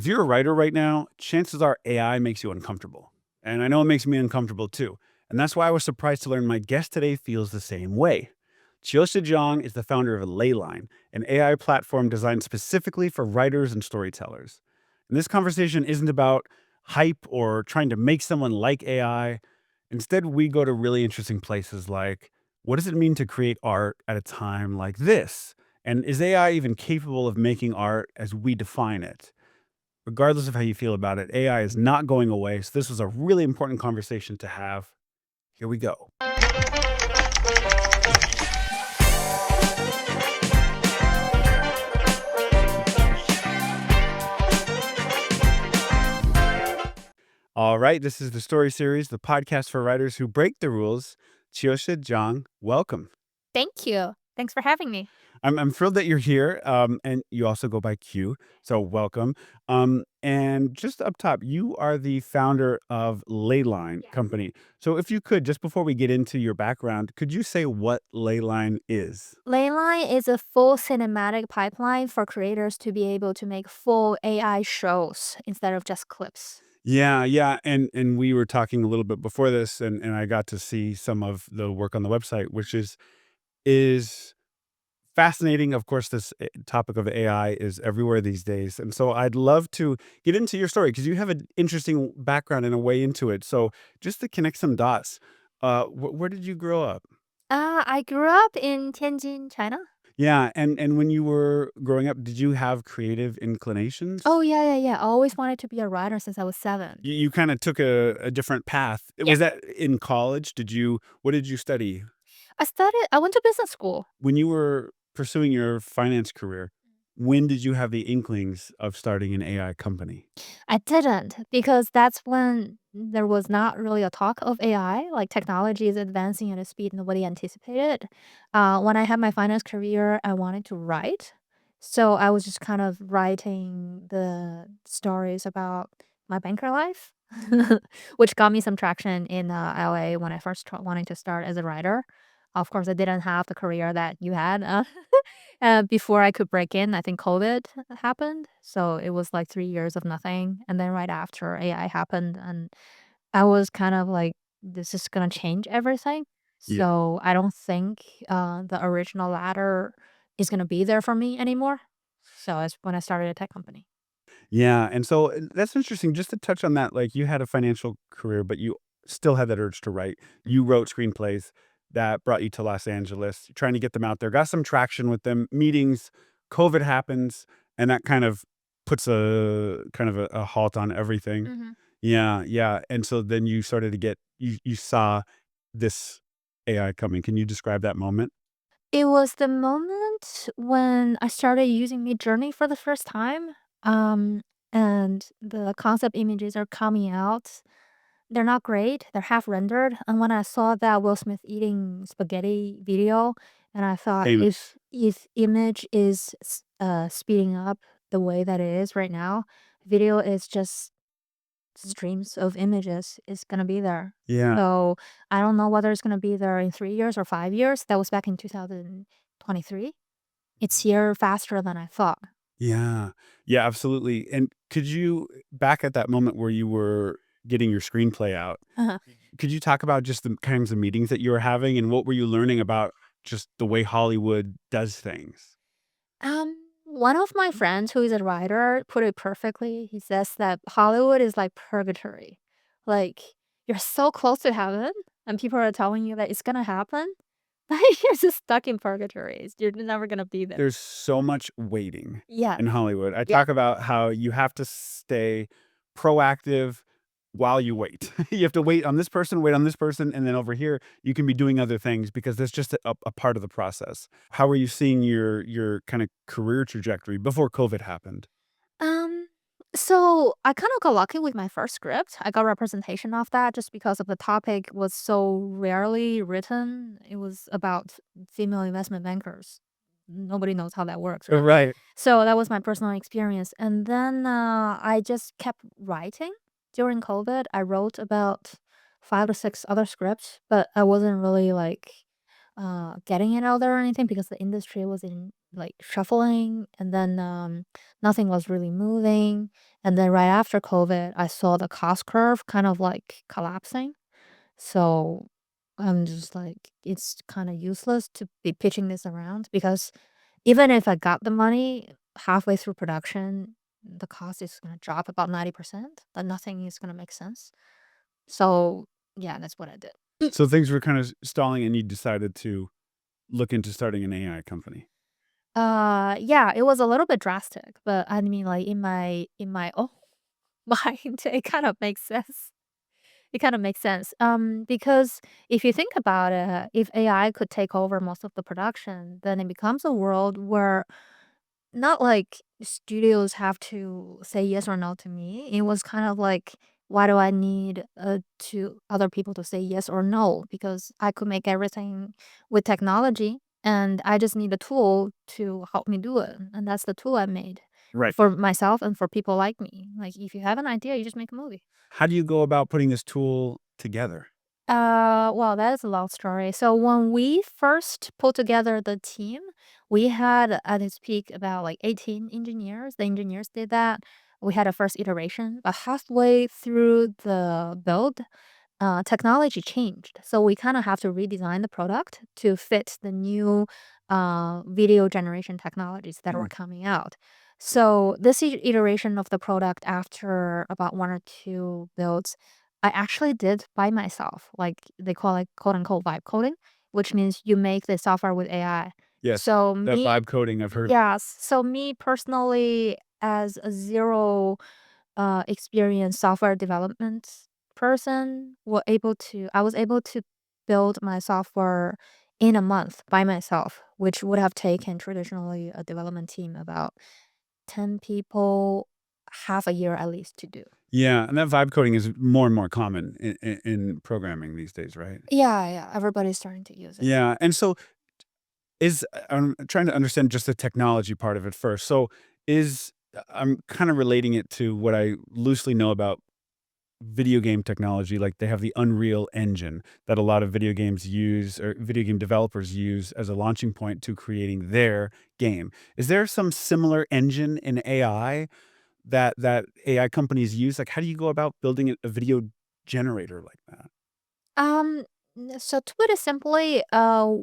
If you're a writer right now, chances are AI makes you uncomfortable. And I know it makes me uncomfortable too. And that's why I was surprised to learn my guest today feels the same way. Qiushi Zhang is the founder of Leyline, an AI platform designed specifically for writers and storytellers. And this conversation isn't about hype or trying to make someone like AI. Instead, we go to really interesting places like what does it mean to create art at a time like this? And is AI even capable of making art as we define it? Regardless of how you feel about it, AI is not going away. So this was a really important conversation to have. Here we go. All right, this is the story series, the podcast for writers who break the rules. Qiushi Zhang, welcome. Thank you. Thanks for having me. I'm thrilled that you're here, and you also go by Q, so welcome. And just up top, you are the founder of Leyline Yes. Company. So if you could, just before we get into your background, could you say what Leyline is? Leyline is a full cinematic pipeline for creators to be able to make full AI shows instead of just clips. Yeah, yeah, and we were talking a little bit before this, and I got to see some of the work on the website, which is fascinating. Of course, this topic of AI is everywhere these days, and so I'd love to get into your story because you have an interesting background and a way into it. So, just to connect some dots, where did you grow up? I grew up in Tianjin, China. Yeah, and when you were growing up, did you have creative inclinations? Oh, yeah, yeah, yeah. I always wanted to be a writer since I was 7. You kind of took a different path. Yeah. Was that in college? What did you study? I went to business school. When you were pursuing your finance career, when did you have the inklings of starting an AI company? I didn't because that's when there was not really a talk of AI. Like technology is advancing at a speed nobody anticipated. When I had my finance career, I wanted to write. So I was just kind of writing the stories about my banker life, which got me some traction in LA when I first wanted to start as a writer. Of course, I didn't have the career that you had. Before I could break in, I think COVID happened, so it was, like, 3 years of nothing, and then right after AI happened, and I was kind of like, "This is gonna change everything." Yeah. So, I don't think, the original ladder is gonna be there for me anymore. So, that's when I started a tech company. Yeah, and so, that's interesting, just to touch on that, like, you had a financial career, but you still had that urge to write. You wrote screenplays that brought you to Los Angeles, trying to get them out there, got some traction with them, meetings, COVID happens, and that kind of puts a kind of a halt on everything. Mhm. Yeah, yeah, and so then you started to get you saw this AI coming. Can you describe that moment? It was the moment when I started using Midjourney for the first time, um, and the concept images are coming out. They're not great, they're half rendered, and when I saw that Will Smith eating spaghetti video, and I thought Famous. if image is speeding up the way that it is right now, video is just streams of images is gonna be there. Yeah. So, I don't know whether it's gonna be there in 3 years or 5 years. That was back in 2023. It's here faster than I thought. Yeah. Yeah, absolutely, and could you back at that moment where you were getting your screenplay out, Uh-huh. could you talk about just the kinds of meetings that you were having, and what were you learning about just the way Hollywood does things? One of my friends who is a writer put it perfectly. He says that Hollywood is like purgatory. Like you're so close to heaven and people are telling you that it's gonna happen. Like you're just stuck in purgatory. You're never gonna be there. There's so much waiting Yeah. in Hollywood. I Yeah. talk about how you have to stay proactive while you wait. You have to wait on this person, and then over here, you can be doing other things because that's just a part of the process. How are you seeing your kinda career trajectory before COVID happened? Um, so I kind of got lucky with my first script. I got representation of that just because of the topic was so rarely written. It was about female investment bankers. Nobody knows how that works, right? Right. So that was my personal experience. And then I just kept writing during COVID. I wrote about 5 to 6 other scripts, but I wasn't really like getting it out there or anything because the industry was in like shuffling, and then nothing was really moving. And then right after COVID, I saw the cost curve kind of like collapsing. So I'm just like, it's kind of useless to be pitching this around because even if I got the money halfway through production, the cost is going to drop about 90%. But nothing is going to make sense. So yeah, that's what I did. So things were kind of stalling, and you decided to look into starting an AI company. Yeah, it was a little bit drastic, but I mean, like in my own mind, it kind of makes sense. It kind of makes sense. Because if you think about it, if AI could take over most of the production, then it becomes a world where not like studios have to say yes or no to me. It was kind of like, why do I need to other people to say yes or no? Because I could make everything with technology, and I just need a tool to help me do it. And that's the tool I made Right. for myself and for people like me. Like, if you have an idea, you just make a movie. How do you go about putting this tool together? Well, that is a long story. So when we first put together the team, we had at its peak about like 18 engineers. The engineers did that. We had a first iteration, but halfway through the build, technology changed. So we kind of have to redesign the product to fit the new video generation technologies that were Mm. coming out. So this iteration of the product, after about one or two builds, I actually did by myself. Like they call it quote unquote vibe coding, which means you make the software with AI. Yes, So that me, vibe coding I've heard. yes. So me personally, as a zero experienced software development person, I was able to build my software in a month by myself, which would have taken traditionally a development team about 10 people, half a year at least to do. Yeah, and that vibe coding is more and more common in programming these days, right? Yeah, yeah, everybody's starting to use it. Yeah, and so I'm trying to understand just the technology part of it first. So is I'm kind of relating it to what I loosely know about video game technology. Like they have the Unreal Engine that a lot of video games use, or video game developers use as a launching point to creating their game. Is there some similar engine in AI that AI companies use? Like, how do you go about building a video generator like that? Um, so to put it simply,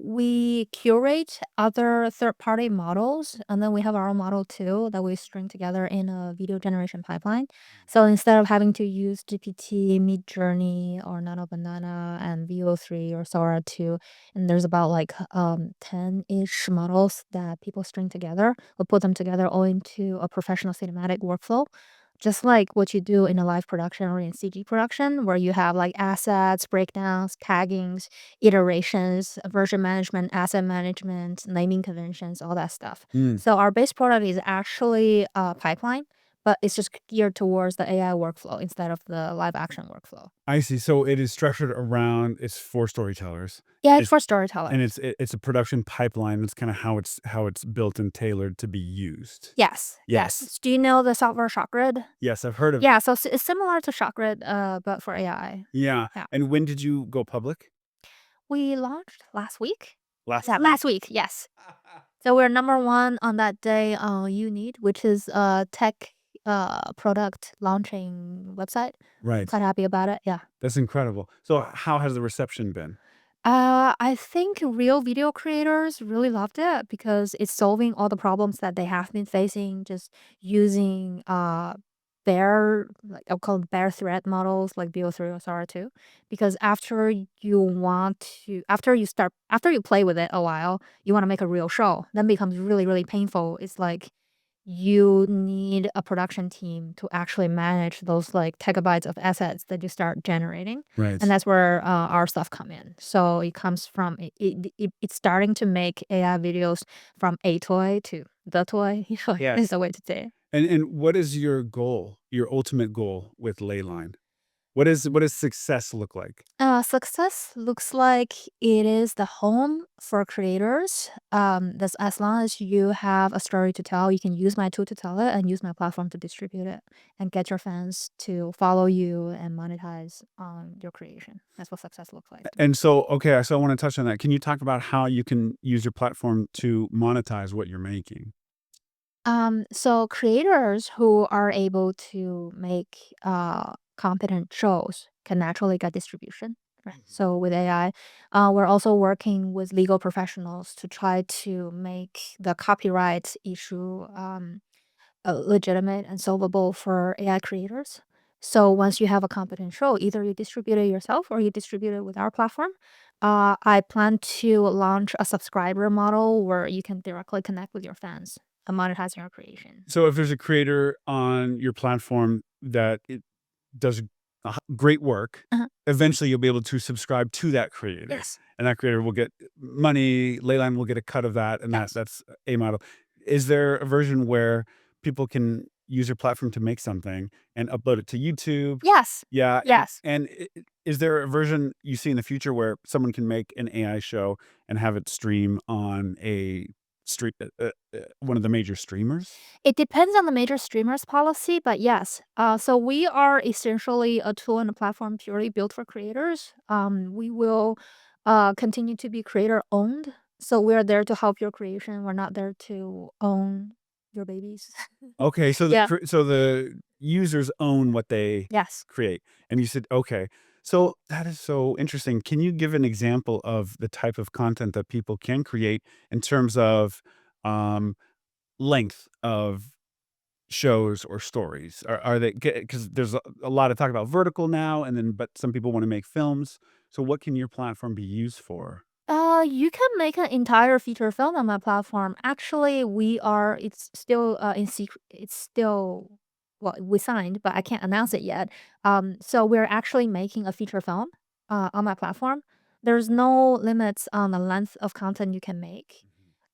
we curate other third-party models, and then we have our own model too that we string together in a video generation pipeline. So instead of having to use GPT, Midjourney, or Nano Banana, and VO3 or Sora 2, and there's about like 10-ish models that people string together. We put them together all into a professional cinematic workflow. Just like what you do in a live production or in CG production, where you have like assets, breakdowns, taggings, iterations, version management, asset management, naming conventions, all that stuff. Mm. So our base product is actually a pipeline, but it's just geared towards the AI workflow instead of the live action workflow. I see. So it is structured around it's for storytellers. Yeah, it's It's for and storytellers. it's a production pipeline. That's kind of how it's built and tailored to be used. Yes, yes. Yes. Do you know the software ShotGrid? Yes, I've heard of. Yeah, so it's similar to ShotGrid, but for AI. Yeah. Yeah. And when did you go public? We launched last week? Last Yeah, week. last week, yes. So we're number 1 on that day on Unit, which is a tech, product launching website. I'm Right. quite happy about it, yeah. That's incredible. So how has the reception been? I think real video creators really loved it because it's solving all the problems that they have been facing just using, bare like, I'll call it bare thread models like BO3 or Sora 2. Because after you play with it a while, you wanna make a real show, then becomes really, really painful. It's like you need a production team to actually manage those like terabytes of assets that you start generating, Right. and that's where our stuff come in. So it comes from it's starting to make AI videos from a toy to the toy. Is Yes. the way to say it. And what is your goal, your ultimate goal with Leyline? What does success look like? Success looks like it is the home for creators. That's as long as you have a story to tell, you can use my tool to tell it and use my platform to distribute it and get your fans to follow you and monetize on your creation. That's what success looks like to me. And so, okay, so I want to touch on that. Can you talk about how you can use your platform to monetize what you're making? So creators who are able to make competent shows can naturally get distribution. Right. Mhm. So with AI, we're also working with legal professionals to try to make the copyright issue legitimate and solvable for AI creators. So once you have a competent show, either you distribute it yourself or you distribute it with our platform. I plan to launch a subscriber model where you can directly connect with your fans and monetize your creation. So if there's a creator on your platform that it does great work, Uh-huh. eventually you'll be able to subscribe to that creator, Yes. and that creator will get money. Leyline will get a cut of that, and Yes. that's a model. Is there a version where people can use your platform to make something and upload it to YouTube? Yes. Yeah, Yes. and is there a version you see in the future where someone can make an AI show and have it stream on a street one of the major streamers? It depends on the major streamers policy, but yes. So we are essentially a tool and a platform purely built for creators. We will continue to be creator owned. So we're there to help your creation. We're not there to own your babies. Okay, so Yeah. the users own what they Yes. create, and you said okay. So that is so interesting. Can you give an example of the type of content that people can create in terms of, um, length of shows or stories? Are they, because there's a lot of talk about vertical now, and then but some people wanna make films. So what can your platform be used for? You can make an entire feature film on my platform. Actually, it's still in secret. It's still, well, we signed, but I can't announce it yet. So we're actually making a feature film on my platform. There's no limits on the length of content you can make.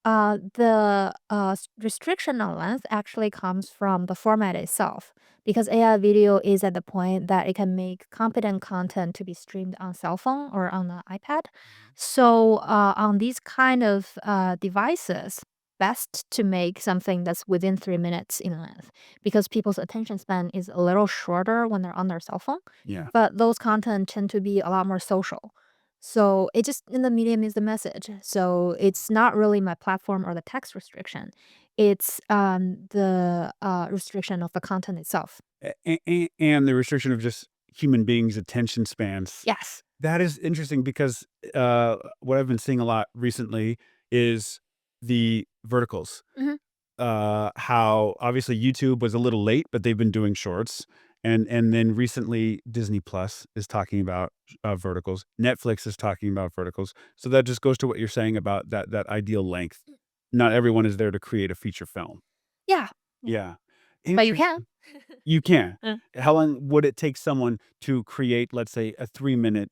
The restriction on length actually comes from the format itself, because AI video is at the point that it can make competent content to be streamed on cell phone or on the iPad. So on these kind of devices, best to make something that's within 3 minutes in length, because people's attention span is a little shorter when they're on their cell phone. Yeah. But those content tend to be a lot more social. So it just in the medium is the message. So it's not really my platform or the text restriction. It's the restriction of the content itself. And the restriction of just human beings' attention spans. Yes. That is interesting because, what I've been seeing a lot recently is the verticals. Hmm. How obviously YouTube was a little late, but they've been doing shorts, and then recently Disney Plus is talking about, verticals. Netflix is talking about verticals. So that just goes to what you're saying about that ideal length. Not everyone is there to create a feature film. Yeah. Yeah. Yeah. But you can. Interesting. You can. Uh, How long would it take someone to create, let's say, a 3-minute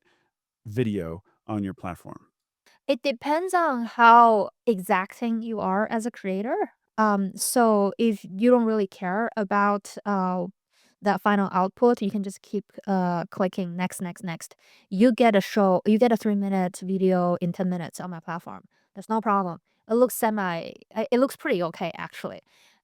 video on your platform? It depends on how exacting you are as a creator. So if you don't really care about that final output, you can just keep clicking next, next, next. You get a 3 minute video in 10 minutes on my platform. There's no problem. It looks pretty okay actually.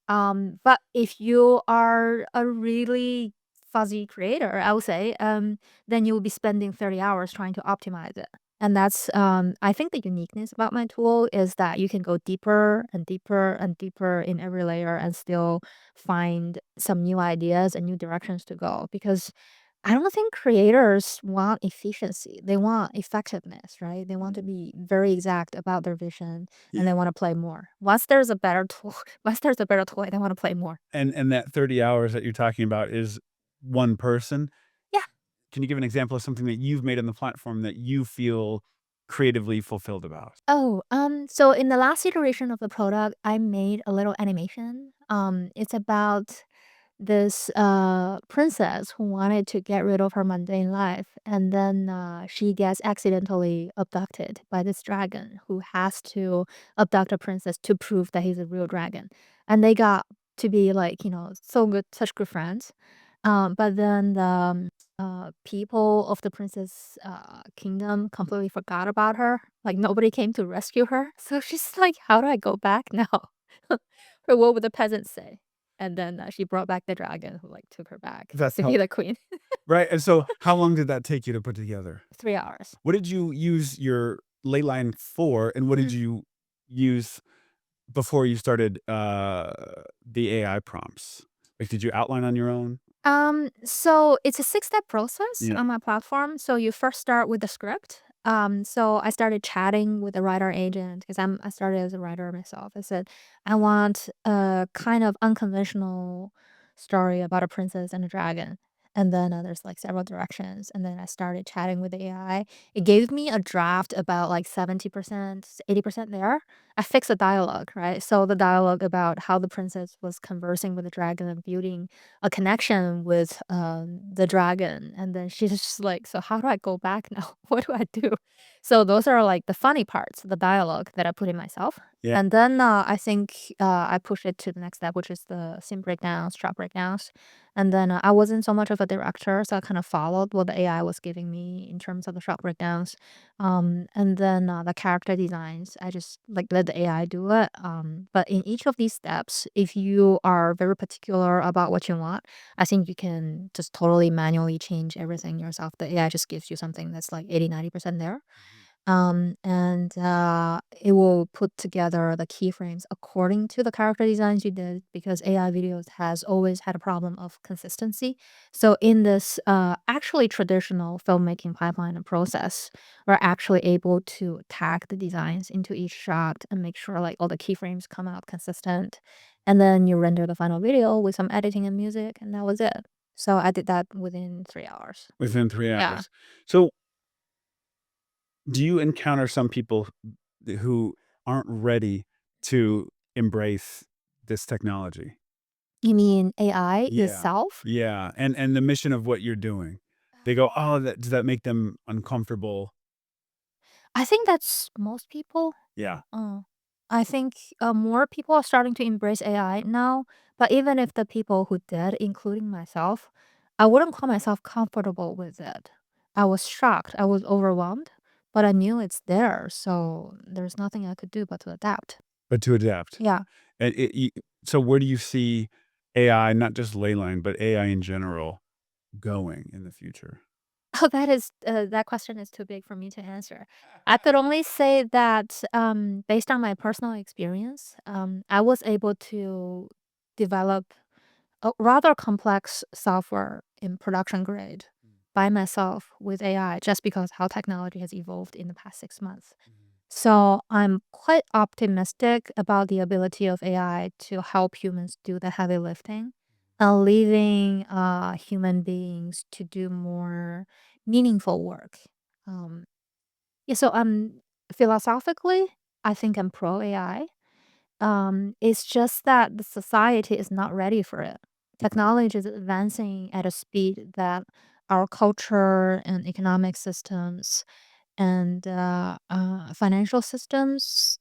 But if you are a really fuzzy creator, I would say, then you will be spending 30 hours trying to optimize it. And that's, I think the uniqueness about my tool is that you can go deeper and deeper and deeper in every layer and still find some new ideas and new directions to go. Because I don't think creators want efficiency. They want effectiveness, right? They want to be very exact about their vision Yeah. and they want to play more. Once there's a better tool, once there's a better toy, they want to play more. And that 30 hours that you're talking about is one person. Yeah. Can you give an example of something that you've made on the platform that you feel creatively fulfilled about? Oh, so in the last iteration of the product, I made a little animation. It's about this princess who wanted to get rid of her mundane life, and then she gets accidentally abducted by this dragon who has to abduct a princess to prove that he's a real dragon. And they got to be like, so good, such good friends. But then the people of the princess kingdom completely forgot about her. Like nobody came to rescue her. So she's like, "How do I go back now?" Or what would the peasants say? And then she brought back the dragon who like took her back That's to how be the queen. right, and so how long did that take you to put together? 3 hours. What did you use your ley line for, and what did Mhm. you use before you started, the AI prompts? Like, did you outline on your own? So it's a 6-step process Yeah. on my platform. So you first start with the script. So I started chatting with the writer agent because I started as a writer myself. I said, I want a kind of unconventional story about a princess and a dragon. And then there's like several directions. And then I started chatting with the AI. It gave me a draft about like 70%, 80% there. I fixed the dialogue, right? So the dialogue about how the princess was conversing with the dragon and building a connection with, the dragon, and then she's just like, "So how do I go back now? What do I do?" So those are, like, the funny parts, the dialogue that I put in myself, Yeah. and then, I think, I push it to the next step, which is the scene breakdowns, shot breakdowns, and then, I wasn't so much of a director, so I kind of followed what the AI was giving me in terms of the shot breakdowns, and then, the character designs, I just, like, let the AI do it, but in each of these steps, if you are very particular about what you want, I think you can just totally manually change everything yourself. The AI just gives you something that's like 80-90% there. And it will put together the keyframes according to the character designs you did because AI videos has always had a problem of consistency. So in this actually traditional filmmaking pipeline and process, we're actually able to tag the designs into each shot and make sure like all the keyframes come out consistent. And then you render the final video with some editing and music, and that was it. So I did that within 3 hours. Within 3 Yeah. hours. So, do you encounter some people who aren't ready to embrace this technology? You mean AI Yeah. itself? Yeah, and the mission of what you're doing. They go, "Oh, does that make them uncomfortable?" I think that's most people. Yeah. Uh, I think more people are starting to embrace AI now, but even if the people who did, including myself, I wouldn't call myself comfortable with it. I was shocked, I was overwhelmed, but I knew it's there, so there's nothing I could do but to adapt. But to adapt. Yeah. And so where do you see AI, not just Leyline, but AI in general going in the future? Oh, that question is too big for me to answer. I could only say that, based on my personal experience, I was able to develop a rather complex software in production grade by myself with AI just because how technology has evolved in the past 6 months. So I'm quite optimistic about the ability of AI to help humans do the heavy lifting and leaving human beings to do more meaningful work. Um, yeah, so philosophically, I think I'm pro AI. It's just that the society is not ready for it. Technology is advancing at a speed that our culture and economic systems and financial systems,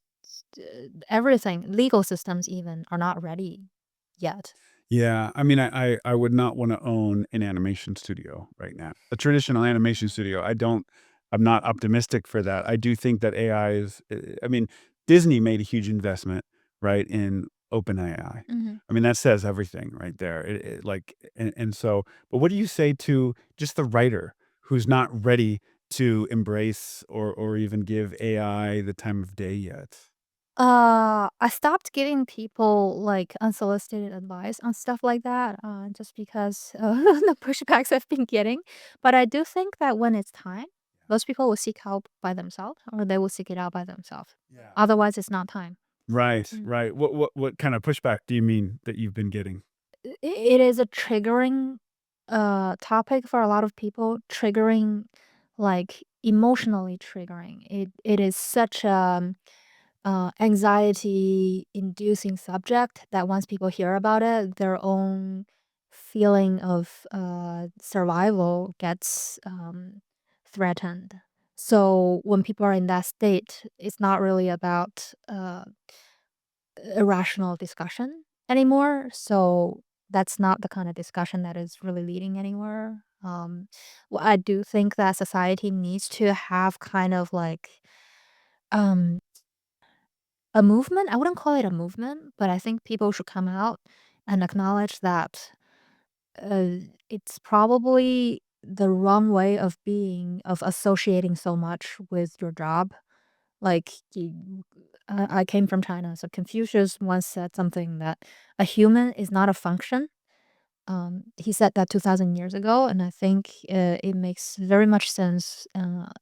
everything, legal systems even, are not ready yet. Yeah, I mean, I would not wanna own an animation studio right now. A traditional animation studio, I'm not optimistic for that. I do think that AI is I mean, Disney made a huge investment, right, in OpenAI. Mhm. I mean, that says everything right there. Like, and so but what do you say to just the writer who's not ready to embrace or even give AI the time of day yet? I stopped giving people like unsolicited advice on stuff like that, just because the pushbacks I've been getting. But I do think that when it's time, those people will seek help by themselves, or they will seek it out by themselves. Yeah. Otherwise, it's not time. Right, Mm. right. What kind of pushback do you mean that you've been getting? It is a triggering topic for a lot of people, triggering, like emotionally triggering. It is such a anxiety inducing subject that once people hear about it, their own feeling of survival gets threatened. So when people are in that state, it's not really about irrational discussion anymore. So that's not the kind of discussion that is really leading anywhere. Well, I do think that society needs to have kind of like um, a movement. I wouldn't call it a movement, but I think people should come out and acknowledge that it's probably the wrong way of being, of associating so much with your job. Like, I came from China, so Confucius once said something that a human is not a function. He said that 2000 years ago, and I think it makes very much sense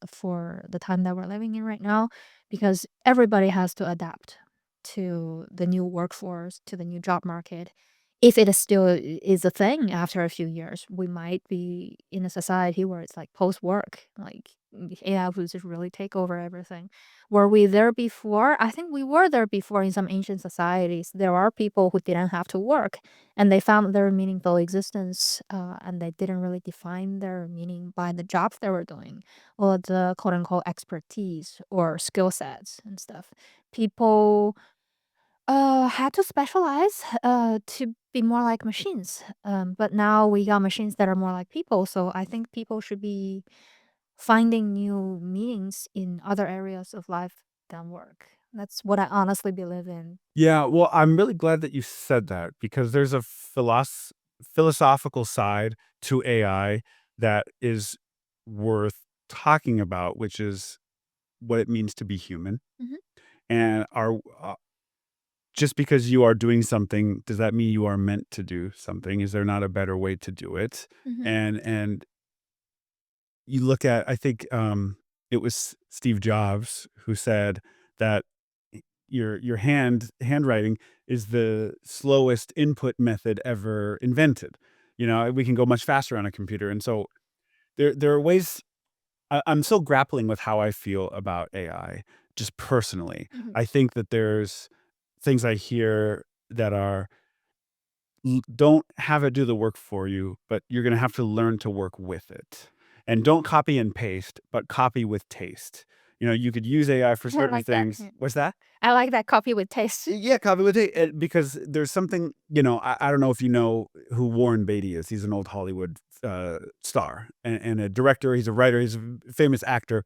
for the time that we're living in right now, because everybody has to adapt to the new workforce, to the new job market. If it is still is a thing after a few years, we might be in a society where it's like post work, like AI will just really take over everything. Were we there before? I think we were there before in some ancient societies. There are people who didn't have to work and they found their meaningful existence, and they didn't really define their meaning by the jobs they were doing or the quote unquote expertise or skill sets and stuff. People had to specialize to be more like machines. But now we got machines that are more like people. So I think people should be finding new meanings in other areas of life than work. That's what I honestly believe in. Yeah, well, I'm really glad that you said that because there's a philosophical side to AI that is worth talking about, which is what it means to be human. Mhm, And just because you are doing something, does that mean you are meant to do something? Is there not a better way to do it? mhm. And you look at, I think it was Steve Jobs who said that your handwriting is the slowest input method ever invented. You know, we can go much faster on a computer, and so there are ways. I'm still grappling with how I feel about AI, just personally. Mhm. I think that there's things I hear that are don't have it do the work for you, but you're going to have to learn to work with it. And don't copy and paste, but copy with taste. You know, you could use AI for I certain like that. things. Yeah. What's that? I like that copy with taste. Yeah, copy with it because there's something, I don't know if you know who Warren Beatty is. He's an old Hollywood star and a director. He's a writer. He's a famous actor,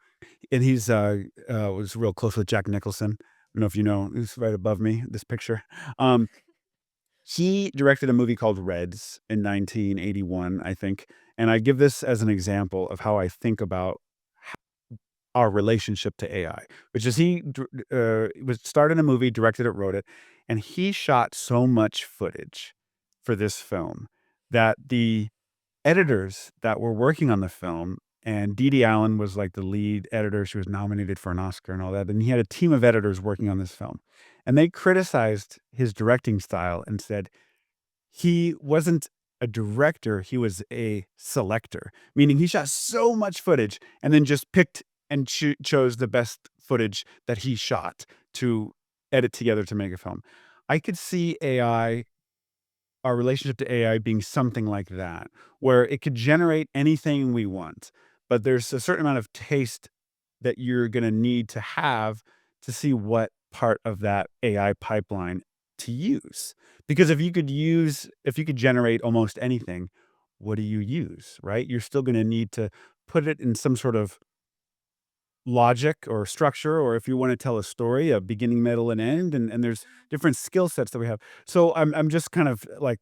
and he's was real close with Jack Nicholson. I don't know if you know. He's right above me. This picture. Um, he directed a movie called Reds in 1981, I think, and I give this as an example of how I think about our relationship to AI, which is he was started a movie, directed it, wrote it, and he shot so much footage for this film that the editors that were working on the film and Dee Dee Allen was, like, the lead editor, she was nominated for an Oscar and all that, and he had a team of editors working on this film, and they criticized his directing style and said, he wasn't a director, he was a selector, meaning he shot so much footage and then just picked and chose the best footage that he shot to edit together to make a film. I could see AI our relationship to AI being something like that, where it could generate anything we want, but there's a certain amount of taste that you're gonna need to have to see what part of that AI pipeline to use. Because if you could generate almost anything, what do you use, right? You're still gonna need to put it in some sort of logic or structure, or if you wanna tell a story, a beginning, middle, and end, and there's different skill sets that we have. So I'm just kind of, like,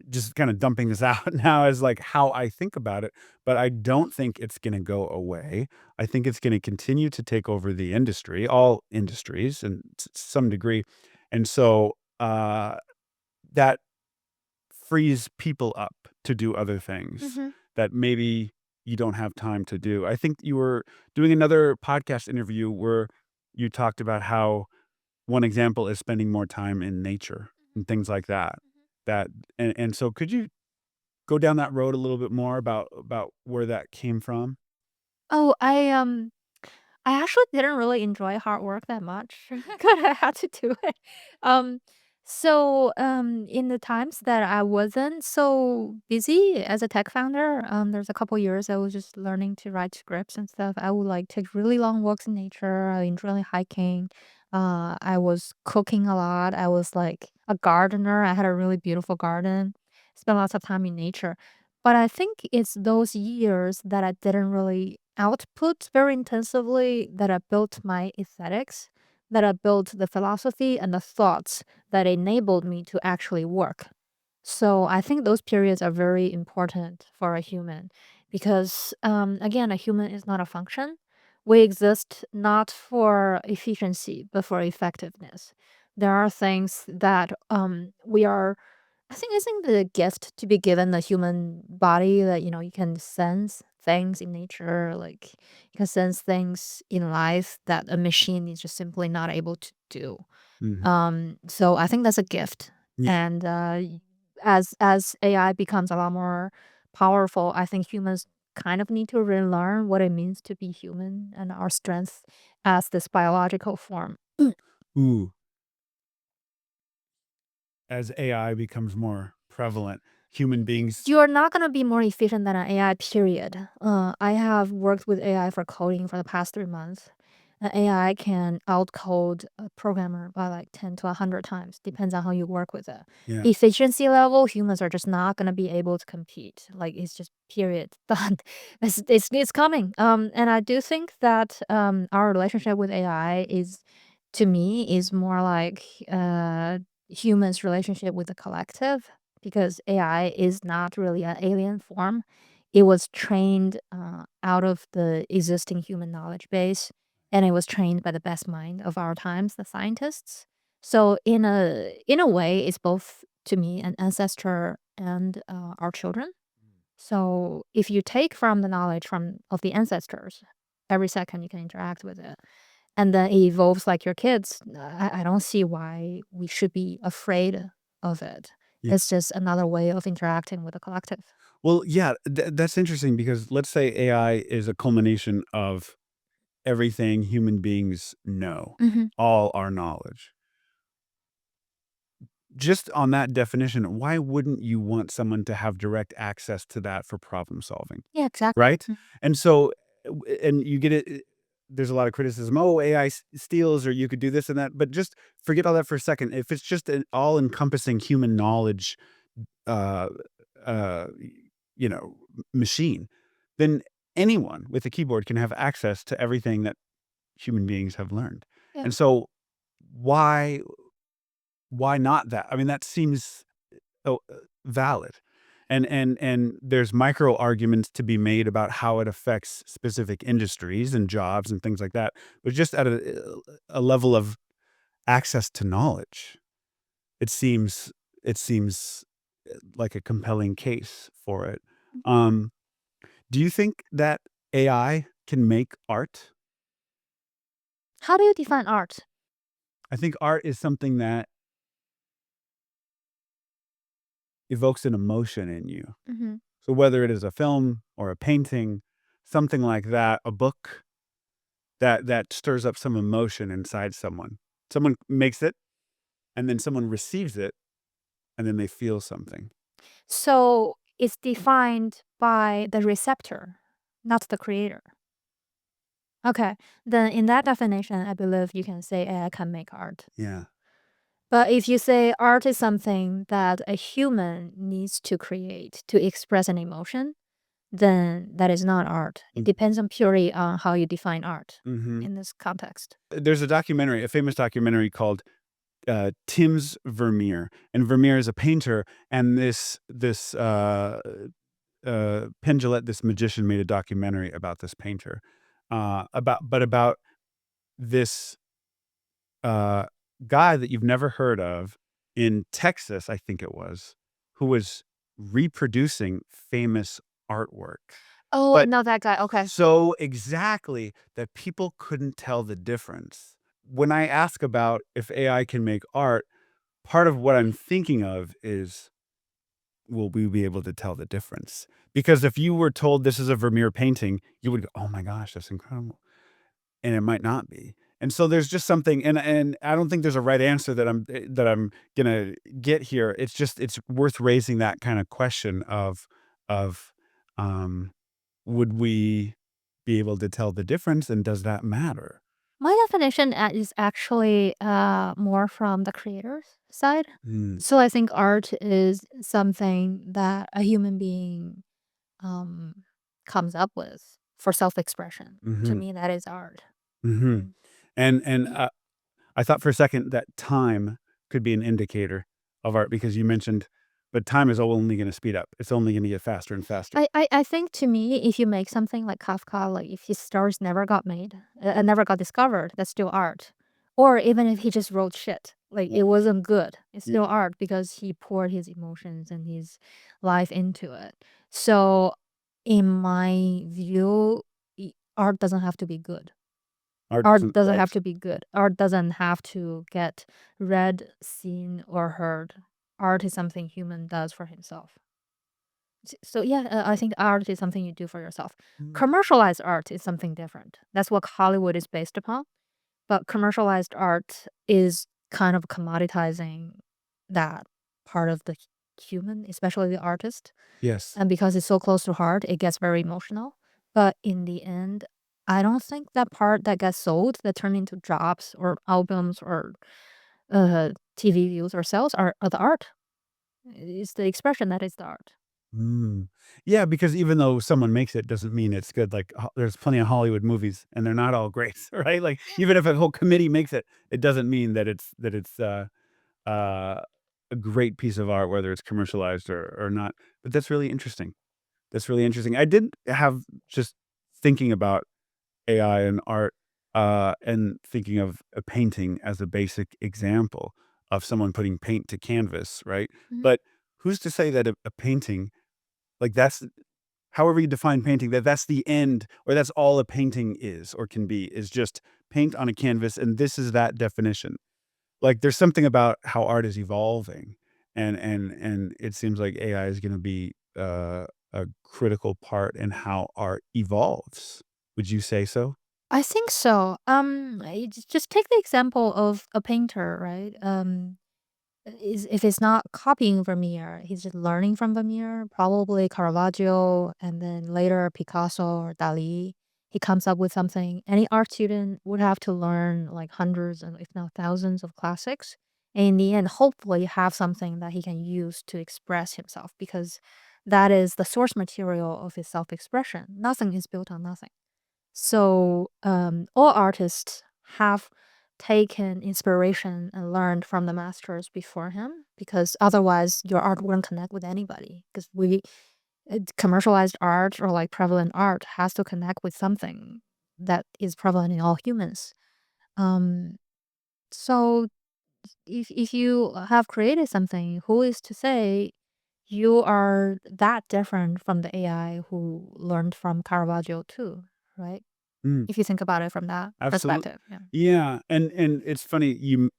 just kinda dumping this out now as, like, how I think about it, but I don't think it's gonna go away. I think it's gonna continue to take over the industry, all industries, and some degree, and so, that frees people up to do other things Mhm. that maybe you don't have time to do. I think you were doing another podcast interview where you talked about how one example is spending more time in nature and things like that. That and so could you go down that road a little bit more about where that came from? Oh, I actually didn't really enjoy hard work that much, but I had to do it. Um, in the times that I wasn't so busy as a tech founder, there's a couple years I was just learning to write scripts and stuff. I would like take really long walks in nature. I enjoy hiking. I was cooking a lot. I was like a gardener. I had a really beautiful garden. spend lots of time in nature. But I think it's those years that I didn't really output very intensively that I built my aesthetics, that I built the philosophy and the thoughts that enabled me to actually work. So I think those periods are very important for a human because, again, a human is not a function. We exist not for efficiency, but for effectiveness. There are things that we are. I think the gift to be given the human body that you can sense things in nature, like you can sense things in life that a machine is just simply not able to do. Mhm. So I think that's a gift. Yeah. And as AI becomes a lot more powerful, I think humans kind of need to relearn what it means to be human and our strength as this biological form. Ooh, as AI becomes more prevalent, human beings. You're not gonna be more efficient than an AI, period. I have worked with AI for coding for the past 3 months. AI can outcode a programmer by like 10 to 100 times, depends on how you work with it. Yeah. Efficiency level, humans are just not gonna be able to compete. Like, it's just period. Done. It's coming. And I do think that, our relationship with AI is, to me, is more like, humans' relationship with the collective because AI is not really an alien form. It was trained out of the existing human knowledge base, and it was trained by the best mind of our times, the scientists. So in a way, it's both to me an ancestor and our children. So if you take from the knowledge from of the ancestors, every second you can interact with it, and then it evolves like your kids. I don't see why we should be afraid of it. Yeah. It's just another way of interacting with the collective. Well, yeah, that's interesting because let's say AI is a culmination of everything human beings know, Mhm. all our knowledge. Just on that definition, why wouldn't you want someone to have direct access to that for problem solving? Yeah, exactly. Right? And so, and you get it. There's a lot of criticism. Oh, AI steals, or you could do this and that. But just forget all that for a second. If it's just an all-encompassing human knowledge, uh, uh, you know, machine, then anyone with a keyboard can have access to everything that human beings have learned. Yeah. And so, why why not that? I mean, that seems oh, valid. And there's micro arguments to be made about how it affects specific industries and jobs and things like that. But just at a level of access to knowledge, it seems it seems like a compelling case for it. Um, do you think that AI can make art? How do you define art? I think art is something that evokes an emotion in you. Mhm. So whether it is a film or a painting, something like that, a book, that stirs up some emotion inside someone. Someone makes it, and then someone receives it, and then they feel something. So it's defined by the receptor, not the creator. Okay. Then in that definition, I believe you can say AI can make art. Yeah. But if you say art is something that a human needs to create to express an emotion, then that is not art. It Mm. depends on purely on how you define art Mhm. in this context. There's a documentary, a famous documentary called, Tim's Vermeer, and Vermeer is a painter, and Penn this magician, made a documentary about this painter, about this uh, guy that you've never heard of in Texas, I think it was, who was reproducing famous artwork. Oh, But not that guy. Okay. so exactly that people couldn't tell the difference. When I ask about if AI can make art, part of what I'm thinking of is, will we be able to tell the difference? Because if you were told this is a Vermeer painting, you would go, "Oh my gosh, that's incredible." And it might not be. And so there's just something, and I don't think there's a right answer that I'm gonna get here. It's just it's worth raising that kind of question of um, would we be able to tell the difference, and does that matter? My definition is actually more from the creator's side. Mm, So I think art is something that a human being um, comes up with for self-expression. To mhm, me, that is art. mhm. Mm. And I thought for a second that time could be an indicator of art because you mentioned but time is only gonna speed up. It's only gonna get faster and faster. I think to me, if you make something like Kafka, like if his stories never got made, never got discovered, that's still art. Or even if he just wrote shit, like it wasn't good, it's Ye still art because he poured his emotions and his life into it. So, in my view, art doesn't have to be good. art Art doesn't doesn't right. have to be good. Art doesn't have to get read, seen, or heard. Art is something human does for himself. So yeah, I think art is something you do for yourself. Mm. Commercialized art is something different. That's what Hollywood is based upon. But commercialized art is kind of commoditizing that part of the human, especially the artist. Yes. And because it's so close to heart, it gets very emotional. But in the end, I don't think that part that gets sold, that turn into jobs or albums or TV views or sales are the art. It's the expression that is the art. Mm. Yeah, because even though someone makes it doesn't mean it's good, like, ho there's plenty of Hollywood movies, and they're not all great, right? Like, even if a whole committee makes it, it doesn't mean that uh, a great piece of art, whether it's commercialized or not. But that's really interesting. That's really interesting. I did have just thinking about AI and art, and thinking of a painting as a basic example of someone putting paint to canvas, right? Mhm. But who's to say that a painting, like, that's however you define painting, that's the end or that's all a painting is or can be, is just paint on a canvas, and this is that definition. Like, there's something about how art is evolving, and it seems like AI is gonna be, a critical part in how art evolves. Would you say so? I think so. Just take the example of a painter, right? Is if it's not copying Vermeer, he's just learning from Vermeer, probably Caravaggio, and then later Picasso or Dali. He comes up with something. Any art student would have to learn like hundreds and if not thousands of classics. And in the end, hopefully have something that he can use to express himself because that is the source material of his self-expression. Nothing is built on nothing. So, all artists have taken inspiration and learned from the masters before him because otherwise your art wouldn't connect with anybody because commercialized art or like prevalent art has to connect with something that is prevalent in all humans. Um, so if you have created something, who is to say you are that different from the AI who learned from Caravaggio too, right? Mm, If you think about it from that absolute perspective, yeah. yeah, and it's funny, you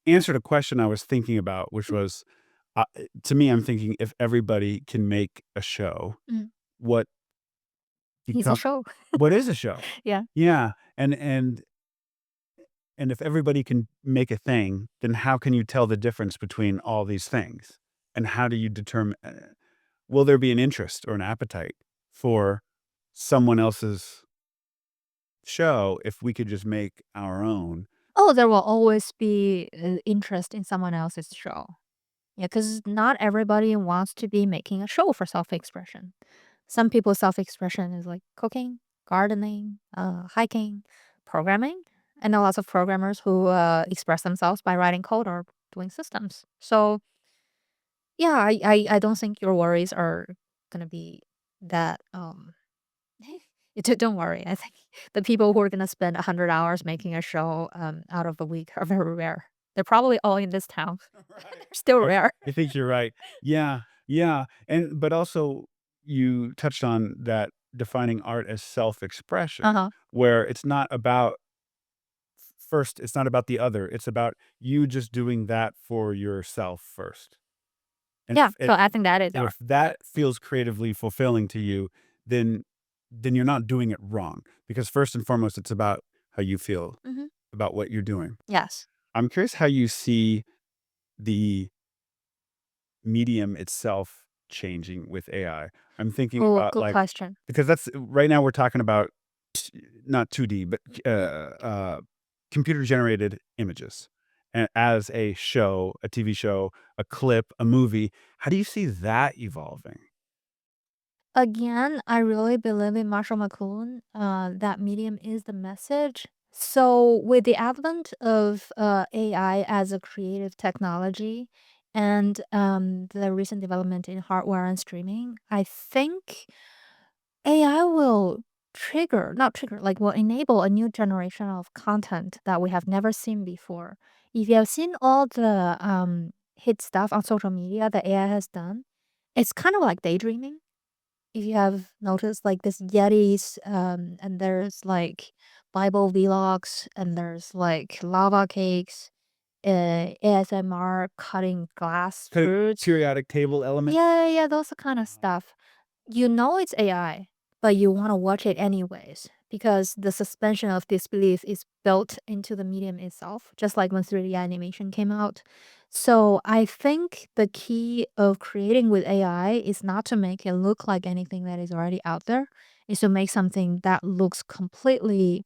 answered a question I was thinking about, which was, to me, I'm thinking if everybody can make a show, Mm. what He's a become show. what is a show? Yeah. Yeah, and if everybody can make a thing, then how can you tell the difference between all these things? And how do you determine will there be an interest or an appetite for someone else's show if we could just make our own? Oh, there will always be interest in someone else's show. Yeah, because not everybody wants to be making a show for self-expression. Some people's self-expression is like cooking, gardening, hiking, programming. I know lots of programmers who express themselves by writing code or doing systems. So yeah, I don't think your worries are gonna be that don't worry. I think the people who are gonna spend 100 hours making a show out of a week are very rare. They're probably all in this town. Right. They're still I rare. I think you're right. Yeah, yeah, and but also you touched on that defining art as self-expression, Uh-huh. where it's not about first, it's not about the other, it's about you just doing that for yourself first. And Yeah, if so I think that is and art. if that feels creatively fulfilling to you, then you're not doing it wrong, because first and foremost, it's about how you feel Mhm. about what you're doing. Yes. I'm curious how you see the medium itself changing with AI. I'm thinking Oh, about, good like question. because that's right now we're talking about not 2D, but computer generated images as a show, a TV show, a clip, a movie. How do you see that evolving? Again, I really believe in Marshall McLuhan, that medium is the message. So with the advent of AI as a creative technology and the recent development in hardware and streaming, I think AI will not trigger, like will enable a new generation of content that we have never seen before. If you have seen all the hit stuff on social media that AI has done, it's kind of like daydreaming. If you have noticed, like this Yetis, and there's like Bible vlogs, and there's like lava cakes, ASMR cutting glass Kind of fruits. periodic table element? Yeah, those kind of stuff. You know it's AI, but you want to watch it anyways because the suspension of disbelief is built into the medium itself, just like when 3D animation came out. So I think the key of creating with AI is not to make it look like anything that is already out there, is to make something that looks completely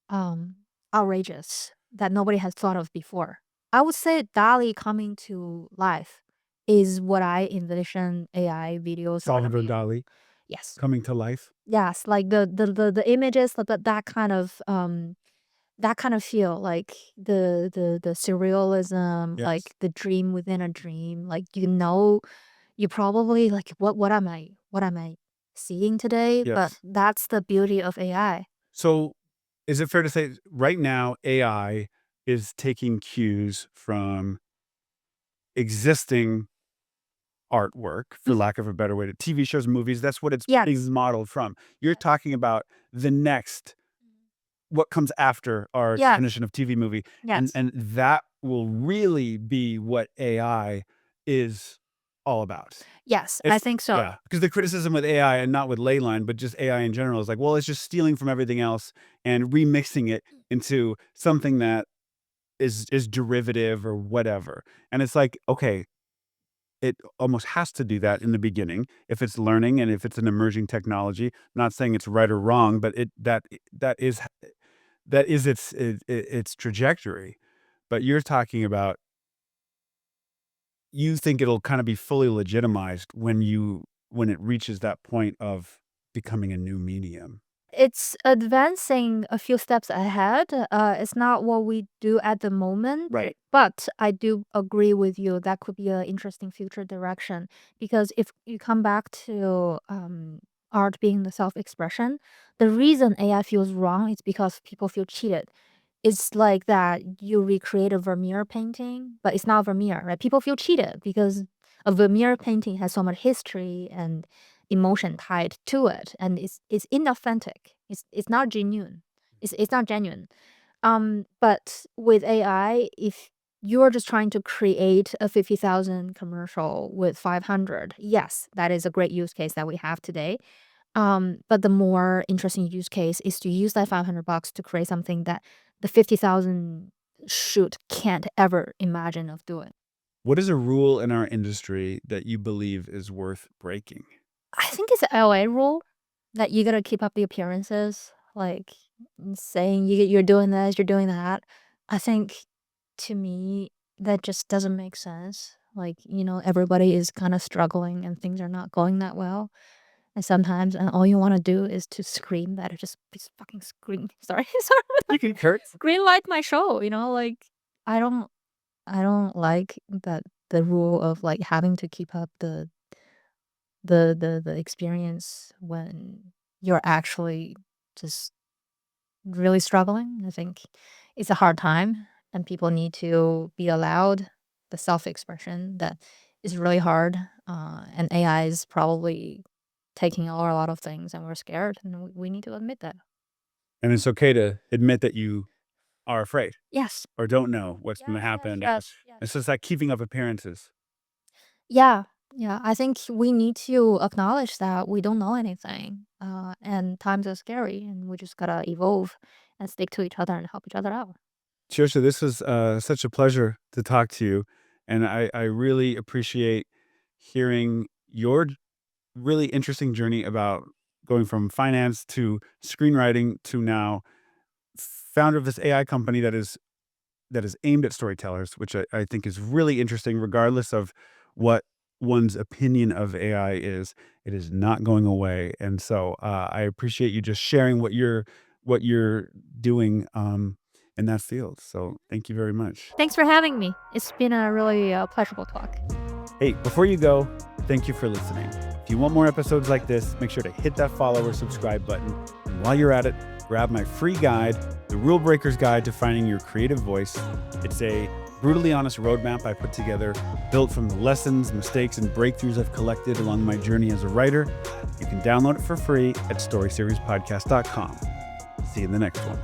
um, outrageous that nobody has thought of before. I would say DALL-E coming to life is what I envision AI videos are gonna Salvador be. Dali Yes. coming to life? Yes, like the images, that kind of feel, like the surrealism, Yes. like the dream within a dream, like, you know, you probably like, "What am I seeing today?" But Yes. that's the beauty of AI. So, is it fair to say right now AI is taking cues from existing artwork, for Mhm. lack of a better way to TV shows, movies, that's what it's Yes. being modeled from. You're Yes. talking about the next what comes after our Yes. definition of TV movie, and Yes. that will really be what AI is all about. Yes, I It's think so. yeah, because the criticism with AI and not with Leyline, but just AI in general is like, well, it's just stealing from everything else and remixing it into something that is derivative or whatever. And it's like, okay, it almost has to do that in the beginning if it's learning and if it's an emerging technology. Not saying it's right or wrong, but that is its trajectory. But you're talking about you think it'll kind of be fully legitimized when it reaches that point of becoming a new medium. It's advancing a few steps ahead. It's not what we do at the moment, Right. but I do agree with you that could be an interesting future direction. Because if you come back to art being the self-expression, the reason AI feels wrong is because people feel cheated. It's like that you recreate a Vermeer painting, but it's not Vermeer, right? People feel cheated because a Vermeer painting has so much history and emotion tied to it, and it's inauthentic. It's not genuine. It's not genuine. But with AI, if you're just trying to create a 50,000 commercial with 500, yes, that is a great use case that we have today. But the more interesting use case is to use that $500 to create something that the 50,000 shoot can't ever imagine of doing. What is a rule in our industry that you believe is worth breaking? I think it's a LA rule that you gotta keep up the appearances, like saying you're doing this, you're doing that. I think to me that just doesn't make sense. Like, everybody is kind of struggling and things are not going that well. And sometimes and all you want to do is to scream that or just please fucking scream. Sorry, sorry. You can curse. Green light my show, like I don't I don't like that the rule of like having to keep up the experience when you're actually just really struggling. I think it's a hard time and people need to be allowed the self-expression that is really hard. And AI is probably taking over a lot of things and we're scared and we need to admit that. And it's okay to admit that you are afraid Yes. or don't know what's going to Yes, yes, happen. yes, yes. It's just like keeping up appearances. Yeah. Yeah. I think we need to acknowledge that we don't know anything. And times are scary and we just gotta evolve and stick to each other and help each other out. Qiushi, this was such a pleasure to talk to you. And I really appreciate hearing your really interesting journey about going from finance to screenwriting to now founder of this AI company that is aimed at storytellers, which I think is really interesting, regardless of what one's opinion of AI is. It is not going away. And so I appreciate you just sharing what you're doing in that field. So thank you very much. Thanks for having me. It's been a really pleasurable talk. Hey, before you go, thank you for listening. If you want more episodes like this, make sure to hit that follow or subscribe button. And while you're at it, grab my free guide, The Rule Breaker's Guide to Finding Your Creative Voice. It's a brutally honest roadmap I put together, built from the lessons, mistakes, and breakthroughs I've collected along my journey as a writer. You can download it for free at storyseriespodcast.com. See you in the next one.